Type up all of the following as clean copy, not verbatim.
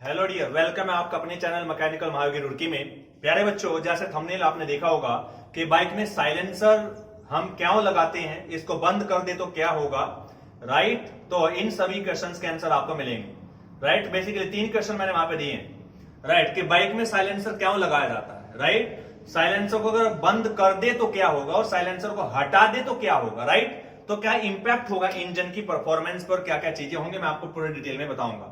Hello dear, welcome है आपका अपने चैनल मैकेनिकल महाविद्यालय रुड़की में। प्यारे बच्चों, जैसे थंबनेल आपने देखा होगा कि बाइक में साइलेंसर हम क्यों लगाते हैं, इसको बंद कर दे तो क्या होगा, राइट। तो इन सभी क्वेश्चंस के आंसर आपको मिलेंगे, राइट। बेसिकली 3 क्वेश्चन मैंने वहां पे दिए हैं, राइट, कि बाइक में साइलेंसर क्यों लगाया जाता है, राइट। साइलेंसर को अगर बंद कर दे तो क्या होगा और साइलेंसर को हटा दे तो क्या होगा, राइट। तो क्या इंपैक्ट होगा इंजन की परफॉर्मेंस पर, क्या क्या चीजें होंगे, मैं आपको पूरे डिटेल में बताऊंगा,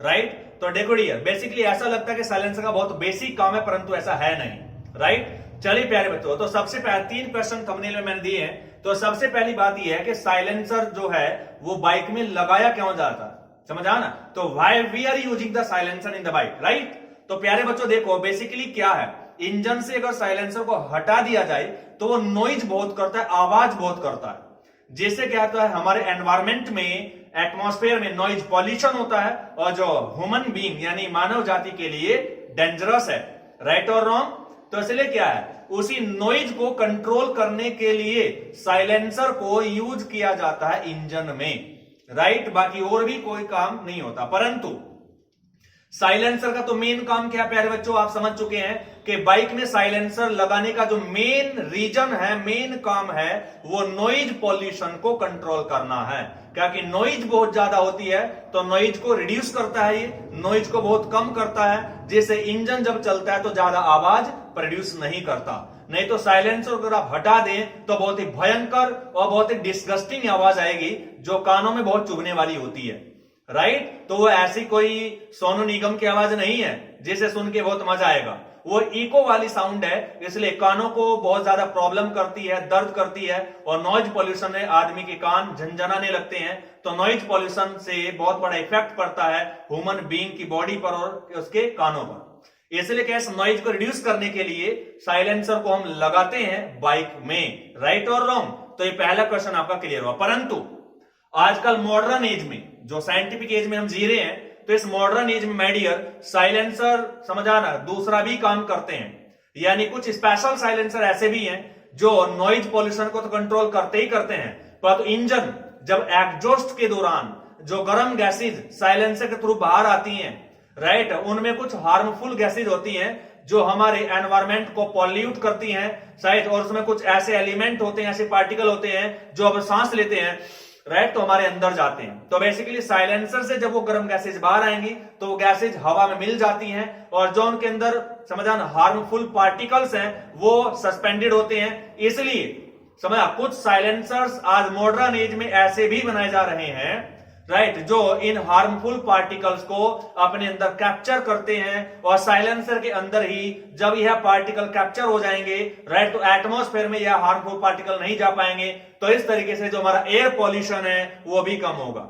राइट। तो देखो डियर, बेसिकली ऐसा लगता है कि साइलेंसर का बहुत बेसिक काम है, परंतु ऐसा है नहीं, राइट। चलिए प्यारे बच्चों, तो सबसे पहले 3 क्वेश्चन थंबनेल में मैंने दिए हैं। तो सबसे पहली बात यह है कि साइलेंसर जो है वो बाइक में लगाया क्यों जाता है, समझ आना। तो why we are using the silencer in the bike, right. तो प्यारे बच्चों देखो, बेसिकली क्या है, इंजन से अगर साइलेंसर को हटा दिया जाए तो वो नॉइज बहुत करता है, आवाज बहुत करता है। जिससे क्या होता है, हमारे एनवायरमेंट में, एटमॉस्फेयर में नॉइज पॉल्यूशन होता है और जो ह्यूमन बीइंग यानी मानव जाति के लिए डेंजरस है, राइट और रॉन्ग। तो इसलिए क्या है, उसी नॉइज को कंट्रोल करने के लिए साइलेंसर को यूज किया जाता है इंजन में, राइट। बाकी और भी कोई काम नहीं होता। परंतु साइलेंसर का तो मेन काम क्या है प्यारे बच्चों, आप समझ चुके हैं कि बाइक में साइलेंसर लगाने का जो मेन रीजन है, मेन काम है, वो नॉइज पॉल्यूशन को कंट्रोल करना है। क्योंकि नॉइज बहुत ज्यादा होती है तो नॉइज को रिड्यूस करता है, ये नॉइज को बहुत कम करता है, जिससे इंजन जब चलता है तो ज्यादा आवाज प्रोड्यूस नहीं करता। नहीं तो साइलेंसर अगर आप हटा दें तो बहुत ही भयंकर और बहुत ही डिस्गस्टिंग आवाज आएगी जो कानों में बहुत चुभने वाली होती है, राइट। तो वो ऐसी कोई सोनू निगम की आवाज नहीं है जिसे सुन के बहुत मजा आएगा, वो इको वाली साउंड है, इसलिए कानों को बहुत ज्यादा प्रॉब्लम करती है, दर्द करती है। और नॉइज पॉल्यूशन में आदमी के कान झंझनाने लगते हैं। तो नॉइज पॉल्यूशन से बहुत बड़ा इफेक्ट पड़ता है ह्यूमन बीइंग की बॉडी पर और उसके कानों पर। इसलिए क्या, नॉइज को रिड्यूस करने के लिए साइलेंसर को हम लगाते हैं बाइक में, राइट और रॉन्ग। तो ये पहला क्वेश्चन आपका क्लियर हुआ। परंतु आजकल मॉडर्न एज में, जो साइंटिफिक एज में हम जी रहे हैं, तो इस मॉडर्न एज में माय डियर साइलेंसर समझ आना दूसरा भी काम करते हैं। यानी कुछ स्पेशल साइलेंसर ऐसे भी हैं जो नॉइज पॉल्यूशन को तो कंट्रोल करते ही करते हैं, पर इंजन जब एग्जॉस्ट के दौरान जो गर्म गैसेज साइलेंसर के थ्रू बाहर आती हैं, राइट, उनमें कुछ हार्मफुल गैसेज होती हैं जो हमारे एनवायरमेंट को पॉल्यूट करती हैं, शायद। और उसमें कुछ ऐसे एलिमेंट होते हैं, ऐसे पार्टिकल होते हैं जो अब सांस लेते हैं, राइट, तो हमारे अंदर जाते हैं। तो बेसिकली साइलेंसर से जब वो गर्म गैसेज बाहर आएंगी तो वो गैसेज हवा में मिल जाती हैं और जो उनके अंदर समझा हार्मफुल पार्टिकल्स हैं वो सस्पेंडेड होते हैं। इसलिए समझा कुछ साइलेंसर्स आज मॉडर्न एज में ऐसे भी बनाए जा रहे हैं, राइट, जो इन हार्मफुल पार्टिकल्स को अपने अंदर कैप्चर करते हैं और साइलेंसर के अंदर ही जब यह पार्टिकल कैप्चर हो जाएंगे, राइट, तो एटमॉस्फेयर में यह हार्मफुल पार्टिकल नहीं जा पाएंगे। तो इस तरीके से जो हमारा एयर पॉल्यूशन है वो भी कम होगा,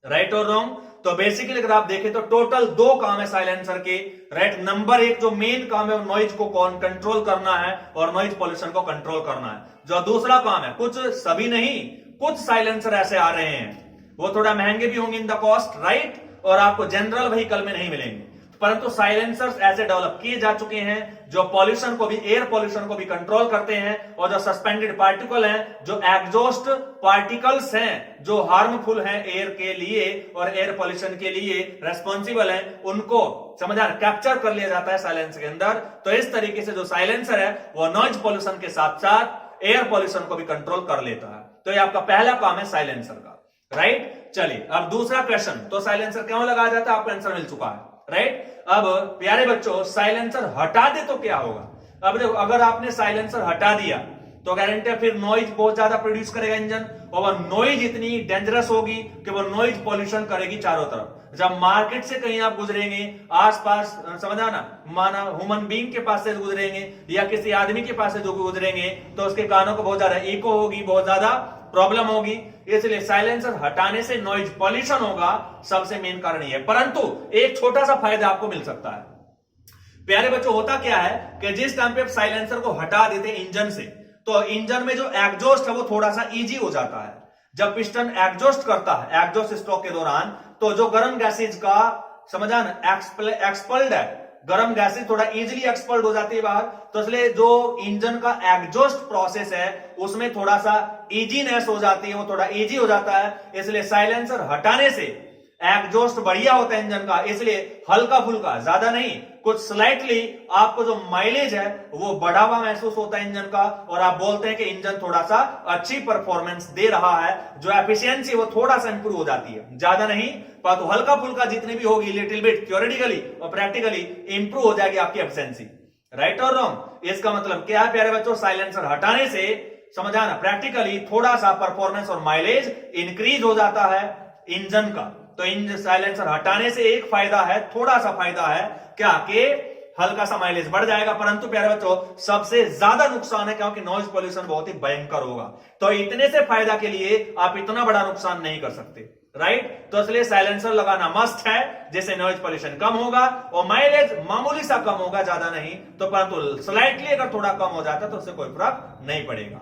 राइट और रॉन्ग। तो बेसिकली अगर आप देखें तो टोटल 2 काम है साइलेंसर के, राइट। नंबर 1 जो मेन काम है वो नॉइज को कंट्रोल करना है और नॉइज पॉल्यूशन को कंट्रोल करना है। जो दूसरा काम है, कुछ सभी नहीं, कुछ साइलेंसर ऐसे आ रहे हैं, वो थोड़ा महंगे भी होंगे इन द कॉस्ट, राइट, और आपको जनरल व्हीकल में नहीं मिलेंगे। परंतु साइलेंसर्स ऐसे डेवलप किए जा चुके हैं जो पॉल्यूशन को भी, एयर पॉल्यूशन को भी कंट्रोल करते हैं। और जो सस्पेंडेड पार्टिकल हैं, जो एग्जॉस्ट पार्टिकल्स हैं, जो हार्मफुल हैं एयर के लिए और एयर पॉल्यूशन के लिए रेस्पॉन्सिबल हैं, उनको समझा कैप्चर कर लिया जाता है साइलेंसर के अंदर। तो इस तरीके से जो साइलेंसर है वो नॉइज पॉल्यूशन के साथ साथ एयर पॉल्यूशन को भी कंट्रोल कर लेता है। तो ये आपका पहला काम है साइलेंसर का, राइट। चलिए अब दूसरा क्वेश्चन, तो साइलेंसर क्यों लगाया जाता है, आपको आंसर मिल चुका है, राइट। अब प्यारे बच्चों, साइलेंसर हटा दे तो क्या होगा। अब देखो, अगर आपने साइलेंसर हटा दिया तो गारंटी है फिर नॉइज बहुत ज्यादा प्रोड्यूस करेगा इंजन, और वह नॉइज इतनी डेंजरस होगी कि वो नॉइज पॉल्यूशन करेगी चारों तरफ। जब मार्केट से कहीं आप गुजरेंगे, आसपास समझा ना, माना ह्यूमन बीइंग के पास से गुजरेंगे या किसी आदमी के पास से जो गुजरेंगे, तो उसके कानों को बहुत ज्यादा इको होगी, बहुत ज्यादा प्रॉब्लम होगी। इसलिए साइलेंसर हटाने से नॉइज पॉल्यूशन होगा, सबसे मेन कारण यह है। परंतु एक छोटा सा फायदा आपको मिल सकता है प्यारे बच्चों। होता क्या है कि जिस टाइम पे साइलेंसर को हटा देते हैं इंजन से, तो इंजन में जो एग्जॉस्ट है वो थोड़ा सा इजी हो जाता है। जब पिस्टन एग्जॉस्ट करता है, एग्जॉस्ट स्ट्रोक के दौरान, तो जो गर्म गैसेज का समझा ना एक्सपल्ड है, गर्म गैसेज थोड़ा इजीली एक्सपल्ड हो जाती है बाहर। तो इसलिए जो इंजन का एग्जॉस्ट प्रोसेस है उसमें थोड़ा सा इजीनेस हो जाती है, वो थोड़ा इजी हो जाता है। इसलिए साइलेंसर हटाने से एग्जॉस्ट बढ़िया होता है इंजन का, इसलिए हल्का फुल्का, ज्यादा नहीं, कुछ स्लाइटली आपको जो माइलेज है वो बढ़ा हुआ महसूस होता है इंजन का, और आप बोलते हैं कि इंजन थोड़ा सा अच्छी परफॉर्मेंस दे रहा है, जो एफिशिएंसी वो थोड़ा सा इंप्रूव हो जाती है, ज्यादा नहीं पर तो हल्का फुल्का जितनी भी होगी, लिटिल बिट थ्योरेटिकली और प्रैक्टिकली इंप्रूव हो जाएगी आपकी एफिशिएंसी। राइट और रॉन्ग? इसका मतलब क्या है प्यारे बच्चों? साइलेंसर हटाने से समझ आना, प्रैक्टिकली थोड़ा सा परफॉर्मेंस और माइलेज इंक्रीज हो जाता है इंजन का। तो इंजन साइलेंसर हटाने से एक फायदा है, थोड़ा सा फायदा है क्या, कि हल्का सा माइलेज बढ़ जाएगा, परंतु प्यारे बच्चों सबसे ज्यादा नुकसान है क्योंकि नॉइज पोल्यूशन बहुत ही भयंकर होगा। तो इतने से फायदा के लिए आप इतना बड़ा नुकसान नहीं कर सकते। राइट, तो इसलिए साइलेंसर लगाना मस्ट है, जिससे नॉइज पोल्यूशन कम होगा और माइलेज मामूली सा कम होगा, ज्यादा नहीं तो, परंतु स्लाइटली अगर थोड़ा कम हो जाता तो उससे कोई फर्क नहीं पड़ेगा।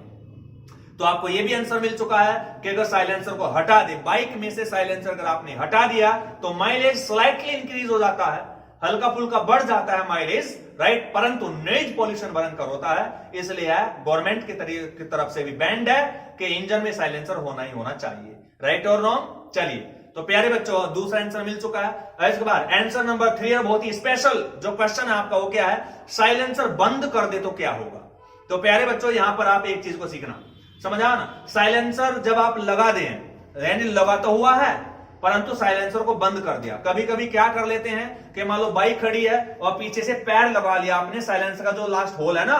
तो आपको यह भी आंसर मिल चुका है कि अगर साइलेंसर को हटा दे, बाइक में से साइलेंसर अगर आपने हटा दिया तो माइलेज स्लाइटली इंक्रीज हो जाता है, हल्का फुल्का बढ़ जाता है माइलेज। राइट, परंतु नॉइज पोल्यूशन भयंकर होता है, इसलिए गवर्नमेंट की तरफ से भी बैंड है कि इंजन में साइलेंसर होना ही होना चाहिए। राइट और रॉन्ग? चलिए, तो प्यारे बच्चों दूसरा आंसर मिल चुका है। इसके बाद आंसर नंबर 3 है, बहुत ही स्पेशल जो क्वेश्चन है आपका, वो क्या है? साइलेंसर बंद कर दे तो क्या होगा? तो प्यारे बच्चों यहां पर आप एक चीज को सीखना, समझा ना, साइलेंसर जब आप लगा दें, यानी लगा तो हुआ है परंतु साइलेंसर को बंद कर दिया। कभी कभी क्या कर लेते हैं कि मान लो बाइक खड़ी है और पीछे से पैर लगा लिया आपने, साइलेंसर का जो लास्ट होल है ना,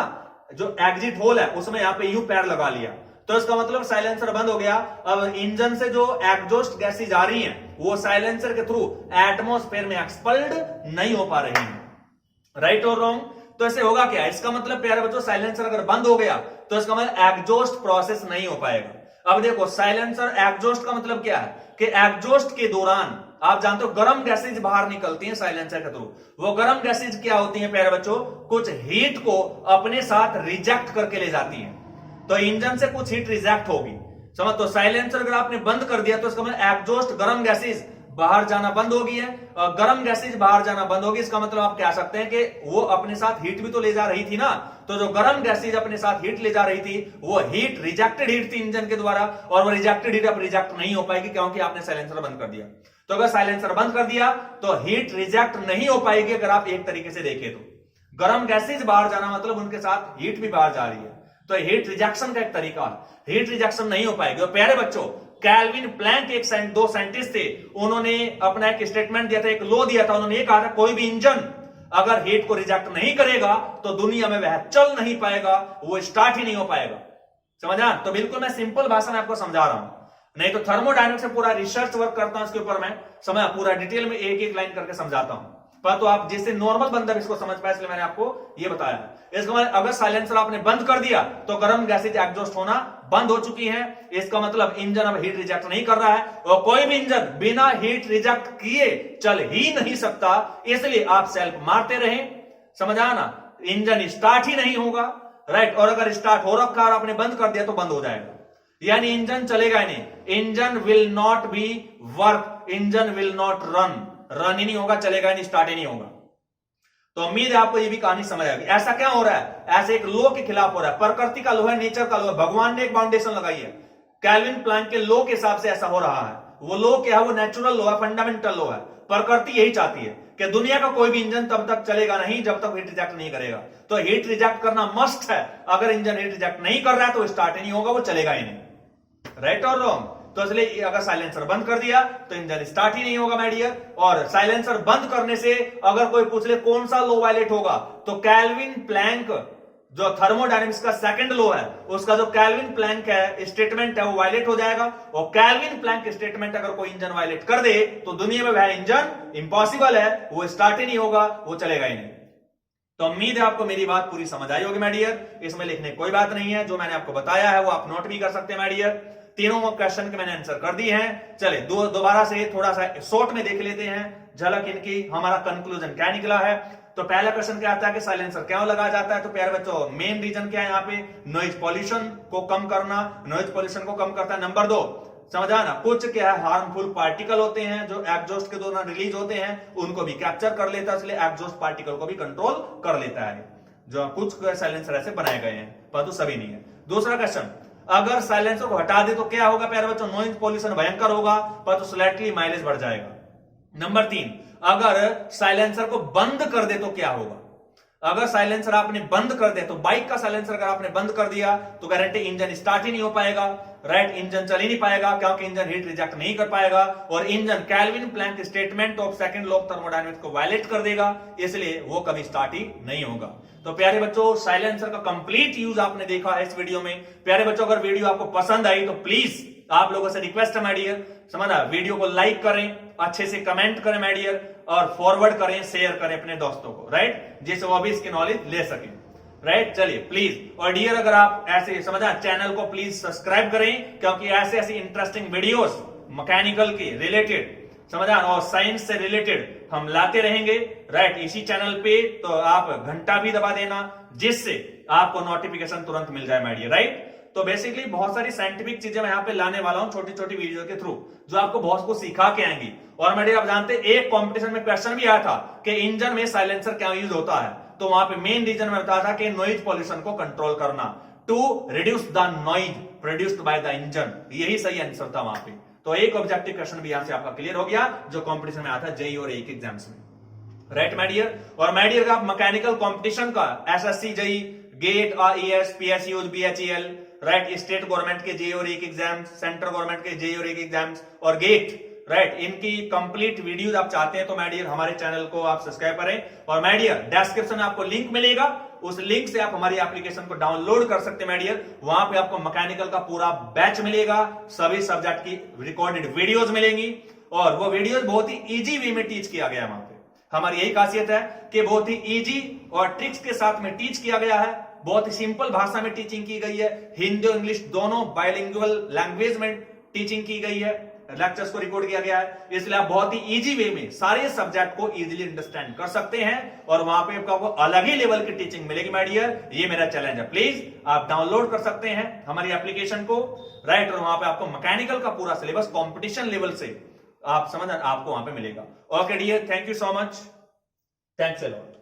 जो एग्जिट होल है, उसमें यहां पे यूं पैर लगा लिया, तो इसका मतलब साइलेंसर बंद हो गया। अब इंजन से जो एग्जॉस्ट गैसेज आ रही हैं वो साइलेंसर के थ्रू एटमॉस्फेयर में एक्सपल्ड नहीं हो पा रही हैं। राइट और रॉन्ग? तो ऐसे होगा क्या? इसका मतलब प्यारे बच्चों साइलेंसर अगर बंद हो गया तो इसका मतलब एग्जॉस्ट प्रोसेस नहीं हो पाएगा। अब देखो साइलेंसर एग्जॉस्ट का मतलब क्या है कि एग्जॉस्ट के दौरान आप जानते हो गर्म गैसेज बाहर निकलती हैं साइलेंसर के थ्रू। वो गर्म गैसेज क्या होती हैं प्यारे बच्चों? कुछ हीट को अपने साथ रिजेक्ट करके ले जाती हैं, तो इंजन से कुछ हीट रिजेक्ट होगी, समझ। तो साइलेंसर अगर आपने बंद कर दिया तो इसका मतलब एग्जॉस्ट गर्म गैसेज बाहर जाना बंद होगी है, और गर्म गैसेज बाहर जाना बंद होगी, इसका मतलब आप कह सकते हैं कि वो अपने साथ हीट भी तो ले जा रही थी ना, तो जो गर्म गैसेज अपने साथ हीट ले जा रही थी वो हीट रिजेक्टेड हीट थी इंजन के द्वारा, और वो रिजेक्टेड हीट अब रिजेक्ट नहीं हो पाएगी क्योंकि आपने साइलेंसर बंद कर दिया। तो अगर साइलेंसर बंद कर दिया तो हीट रिजेक्ट नहीं हो पाएगी। अगर आप एक तरीके से देखें तो गर्म गैसेज बाहर जाना मतलब उनके साथ हीट भी बाहर जा रही है, तो हीट रिजेक्शन का एक तरीका, हीट रिजेक्शन नहीं हो पाएगी। और प्यारे बच्चों कैल्विन प्लैंक एक दो साइंटिस्ट थे, उन्होंने अपना एक स्टेटमेंट दिया था, एक लॉ दिया था, उन्होंने ये कहा था कोई भी इंजन अगर हीट को रिजेक्ट नहीं करेगा तो दुनिया में वह चल नहीं पाएगा, वो स्टार्ट ही नहीं हो पाएगा, समझा। तो बिल्कुल मैं सिंपल भाषा में आपको समझा रहा हूं, नहीं तो थर्मोडायनेमिक्स से पूरा रिसर्च वर्क करता हूं इसके ऊपर, मैं समझा पूरा डिटेल में एक एक लाइन करके समझाता हूं, पर तो आप जिससे नॉर्मल बंदा इसको समझ पाए इसलिए मैंने आपको ये बताया। इसका मतलब अगर साइलेंसर आपने बंद कर दिया तो गर्म गैसेज एग्जॉस्ट होना बंद हो चुकी हैं, इसका मतलब इंजन अब हीट रिजेक्ट नहीं कर रहा है, और कोई भी इंजन बिना हीट रिजेक्ट किए चल ही नहीं सकता, इसलिए आप सेल्फ मारते रहें, समझा ना, इंजन स्टार्ट ही नहीं होगा। राइट, और अगर स्टार्ट हो रखा और आपने बंद कर दिया तो बंद हो जाएगा, यानी इंजन चलेगा ही नहीं, engine will not be work, engine will not run ही नहीं होगा, चलेगा ही नहीं, स्टार्ट ही नहीं होगा। तो उम्मीद है आपको ये भी कहानी समझ आएगी। ऐसा क्या हो रहा है? ऐसे एक लॉ के खिलाफ हो रहा है, प्रकृति का लॉ है, नेचर का लॉ है, भगवान ने एक फाउंडेशन लगाई है, कैल्विन प्लैंक के लॉ के हिसाब से ऐसा हो रहा है। वो लॉ क्या है? वो नेचुरल लॉ है, फंडामेंटल लॉ है। प्रकृति यही चाहती है कि दुनिया का कोई भी इंजन तब तक चलेगा नहीं जब तक हीट रिजेक्ट नहीं करेगा, तो हीट रिजेक्ट करना मस्ट है। अगर इंजन हीट रिजेक्ट नहीं कर रहा है तो स्टार्ट ही नहीं होगा, वो चलेगा ही नहीं। राइट और रॉन्ग? तो इसलिए अगर साइलेंसर बंद कर दिया तो इंजन स्टार्ट ही नहीं होगा माय डियर। और साइलेंसर बंद करने से अगर कोई पूछ ले कौन सा लॉ वायलेट होगा, तो कैल्विन प्लैंक जो थर्मोडायनेमिक्स का सेकंड लॉ है उसका जो कैल्विन प्लैंक है स्टेटमेंट है वो वायलेट हो जाएगा। और कैल्विन प्लैंक स्टेटमेंट अगर कोई इंजन वायलेट कर दे तो दुनिया में वह इंजन इंपॉसिबल है, वो स्टार्ट ही नहीं होगा, वो चलेगा ही नहीं। तो उम्मीद है आपको मेरी बात पूरी समझ आई होगी माय डियर। इसमें लिखने कोई बात नहीं है, जो मैंने आपको बताया है वो आप नोट भी कर सकते हैं माय डियर। तीनों क्वेश्चन के मैंने आंसर कर दिए हैं। चले दोबारा से थोड़ा सा शॉर्ट में देख लेते हैं झलक इनकी, हमारा कंक्लूजन क्या निकला है। तो पहला क्वेश्चन क्या आता है कि साइलेंसर क्यों लगाया जाता है? तो प्यारे बच्चों मेन रीजन क्या है यहाँ पे? नॉइज पॉल्यूशन को कम करना, नॉइज पॉल्यूशन को कम करता है। नंबर 2 समझा ना, कुछ क्या है हार्मफुल पार्टिकल होते हैं जो एग्जॉस्ट के दौरान रिलीज होते हैं, उनको भी कैप्चर कर लेता है, इसलिए एग्जॉस्ट पार्टिकल को भी कंट्रोल कर लेता है। जो कुछ साइलेंसर ऐसे बनाए गए हैं, परंतु सभी नहीं है। दूसरा क्वेश्चन, अगर साइलेंसर को हटा दे तो क्या होगा प्यारे बच्चों? नॉइज पॉल्यूशन भयंकर होगा, पर तो स्लाइटली माइलेज बढ़ जाएगा। नंबर 3, अगर साइलेंसर को बंद कर दे तो क्या होगा? अगर साइलेंसर आपने बंद कर दे तो बाइक का साइलेंसर अगर आपने बंद कर दिया तो गारंटी इंजन स्टार्ट ही नहीं हो पाएगा, राइट? इंजन चल ही नहीं पाएगा क्योंकि इंजन हीट रिजेक्ट नहीं कर पाएगा और engine Kelvin Planck statement of second law of thermodynamics को वायलेट कर देगा, इसलिए वो कभी स्टार्ट ही नहीं होगा। तो प्यारे बच्चों, साइलेंसर का कंप्लीट यूज आपने देखा है इस वीडियो में। प्यारे बच्चों, अगर वीडियो आपको पसंद आई तो प्लीज आप लोगों से रिक्वेस्ट है माय डियर, समझा, वीडियो को लाइक करें, अच्छे से कमेंट करें माय डियर, और फॉरवर्ड करें, शेयर करें अपने दोस्तों को, राइट, जिससे वो भी इसकी नॉलेज ले सके, राइट? चलिए प्लीज, और डियर अगर आप ऐसे समझा चैनल को प्लीज सब्सक्राइब करें, क्योंकि ऐसे ऐसी इंटरेस्टिंग वीडियोस मैकेनिकल के रिलेटेड, समझा, और साइंस से रिलेटेड हम लाते रहेंगे, राइट, इसी चैनल पे। तो आप घंटा भी दबा देना जिससे आपको नोटिफिकेशन तुरंत मिल जाए माय डियर, राइट? तो बेसिकली बहुत सारी साइंटिफिक चीजें मैं यहाँ पे लाने वाला हूं छोटी छोटी वीडियो के थ्रू, जो आपको बहुत कुछ सिखा के आएंगी। और मेरे आप जानते हैं एक कंपटीशन में क्वेश्चन भी आया था कि इंजन में साइलेंसर क्या यूज होता है, तो वहां पे मेन रीजन में बताया था कि नॉइज पॉल्यूशन को कंट्रोल करना, to reduce the noise produced by the engine, यही सही आंसर था वहां पे। तो एक ऑब्जेक्टिव क्वेश्चन भी यहां से आपका क्लियर हो गया जो कंपटीशन में आया था जेईई और एक एग्जाम्स में, राइट माय डियर? और माय डियर, आप मैकेनिकल कंपटीशन का SSC JEE, GATE, IAS, PSU, BHEL, right, state government के जेईई और एक एग्जाम, सेंट्रल गवर्नमेंट के जेईई और एक एग्जाम्स और गेट, राइट, इनकी कंप्लीट वीडियोस आप चाहते हैं तो माय डियर हमारे चैनल को आप सब्सक्राइब करें। और माय डियर, डिस्क्रिप्शन में आपको लिंक मिलेगा, उस लिंक से आप हमारी एप्लीकेशन को डाउनलोड कर सकते हैं माय डियर। वहां पे आपको मैकेनिकल का पूरा बैच मिलेगा, सभी सब्जेक्ट की रिकॉर्डेड वीडियोस मिलेंगी, और वो वीडियोस बहुत ही इजी वे में टीच किया गया है वहां पे। हमारी यही खासियत है कि बहुत ही इजी और ट्रिक्स के साथ में टीच किया गया है, बहुत ही सिंपल भाषा में टीचिंग की गई है, हिंदी और इंग्लिश दोनों बाइलिंगुअल लैंग्वेज में टीचिंग की गई है, लेक्चर्स को रिकॉर्ड किया गया है, इसलिए आप बहुत ही इजी वे में सारे सब्जेक्ट को इजीली अंडरस्टैंड कर सकते हैं, और वहां पे आपको अलग ही लेवल की टीचिंग मिलेगी माय डियर। ये मेरा चैलेंज है, प्लीज आप डाउनलोड कर सकते हैं हमारी एप्लीकेशन को, राइट, और वहां पे आपको मैकेनिकल का पूरा सिलेबस कॉम्पिटिशन लेवल से आप समझ आपको वहां पे मिलेगा। Okay dear, thank you so much, thanks a lot.